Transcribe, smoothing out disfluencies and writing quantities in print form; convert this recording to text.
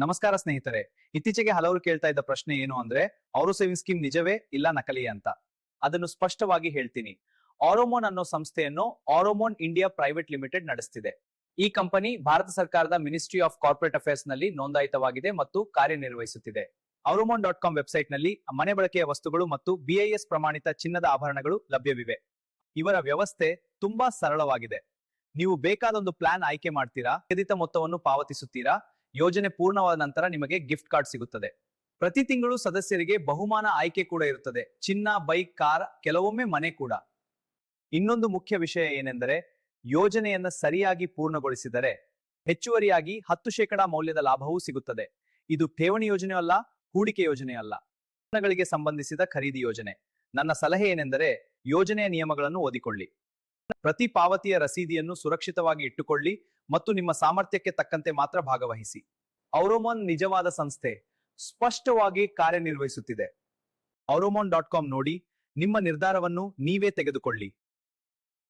ನಮಸ್ಕಾರ ಸ್ನೇಹಿತರೆ. ಇತ್ತೀಚೆಗೆ ಹಲವರು ಕೇಳ್ತಾ ಇದ್ದ ಪ್ರಶ್ನೆ ಏನು ಅಂದ್ರೆ, ಆರೋ ಸೇವಿಂಗ್ ಸ್ಕೀಮ್ ನಿಜವೇ ಇಲ್ಲ ನಕಲಿಯೇ ಅಂತ. ಅದನ್ನು ಸ್ಪಷ್ಟವಾಗಿ ಹೇಳ್ತೀನಿ. ಆರೋಮೋನ್ ಅನ್ನೋ ಸಂಸ್ಥೆಯನ್ನು ಆರೋಮೋನ್ ಇಂಡಿಯಾ ಪ್ರೈವೇಟ್ ಲಿಮಿಟೆಡ್ ನಡೆಸ್ತಿದೆ. ಈ ಕಂಪನಿ ಭಾರತ ಸರ್ಕಾರದ ಮಿನಿಸ್ಟ್ರಿ ಆಫ್ ಕಾರ್ಪೊರೇಟ್ ಅಫೇರ್ಸ್ ನಲ್ಲಿ ನೋಂದಾಯಿತವಾಗಿದೆ ಮತ್ತು ಕಾರ್ಯನಿರ್ವಹಿಸುತ್ತಿದೆ. auromon.com ವೆಬ್ಸೈಟ್ ನಲ್ಲಿ ಮನೆ ಬಳಕೆಯ ವಸ್ತುಗಳು ಮತ್ತು BIS ಪ್ರಮಾಣಿತ ಚಿನ್ನದ ಆಭರಣಗಳು ಲಭ್ಯವಿವೆ. ಇವರ ವ್ಯವಸ್ಥೆ ತುಂಬಾ ಸರಳವಾಗಿದೆ. ನೀವು ಬೇಕಾದೊಂದು ಪ್ಲಾನ್ ಆಯ್ಕೆ ಮಾಡ್ತೀರಾ, ನಿಗದಿತ ಮೊತ್ತವನ್ನು ಪಾವತಿಸುತ್ತೀರಾ, ಯೋಜನೆ ಪೂರ್ಣವಾದ ನಂತರ ನಿಮಗೆ ಗಿಫ್ಟ್ ಕಾರ್ಡ್ ಸಿಗುತ್ತದೆ. ಪ್ರತಿ ತಿಂಗಳು ಸದಸ್ಯರಿಗೆ ಬಹುಮಾನ ಆಯ್ಕೆ ಕೂಡ ಇರುತ್ತದೆ. ಚಿನ್ನ, ಬೈಕ್, ಕಾರ್, ಕೆಲವೊಮ್ಮೆ ಮನೆ ಕೂಡ. ಇನ್ನೊಂದು ಮುಖ್ಯ ವಿಷಯ ಏನೆಂದರೆ, ಯೋಜನೆಯನ್ನ ಸರಿಯಾಗಿ ಪೂರ್ಣಗೊಳಿಸಿದರೆ ಹೆಚ್ಚುವರಿಯಾಗಿ 10% ಮೌಲ್ಯದ ಲಾಭವೂ ಸಿಗುತ್ತದೆ. ಇದು ಠೇವಣಿ ಯೋಜನೆ ಅಲ್ಲ, ಹೂಡಿಕೆ ಯೋಜನೆ ಅಲ್ಲ, ಗಳಿಗೆ ಸಂಬಂಧಿಸಿದ ಖರೀದಿ ಯೋಜನೆ. ನನ್ನ ಸಲಹೆ ಏನೆಂದರೆ, ಯೋಜನೆಯ ನಿಯಮಗಳನ್ನು ಓದಿಕೊಳ್ಳಿ. ಪ್ರತಿ ಪಾವತಿಯ ರಸೀದಿಯನ್ನು ಸುರಕ್ಷಿತವಾಗಿ ಇಟ್ಟುಕೊಳ್ಳಿ ಮತ್ತು ನಿಮ್ಮ ಸಾಮರ್ಥ್ಯಕ್ಕೆ ತಕ್ಕಂತೆ ಮಾತ್ರ ಭಾಗವಹಿಸಿ. ಆರೋಮೋನ್ ನಿಜವಾದ ಸಂಸ್ಥೆ, ಸ್ಪಷ್ಟವಾಗಿ ಕಾರ್ಯನಿರ್ವಹಿಸುತ್ತಿದೆ. auromon.com ನೋಡಿ, ನಿಮ್ಮ ನಿರ್ಧಾರವನ್ನು ನೀವೇ ತೆಗೆದುಕೊಳ್ಳಿ.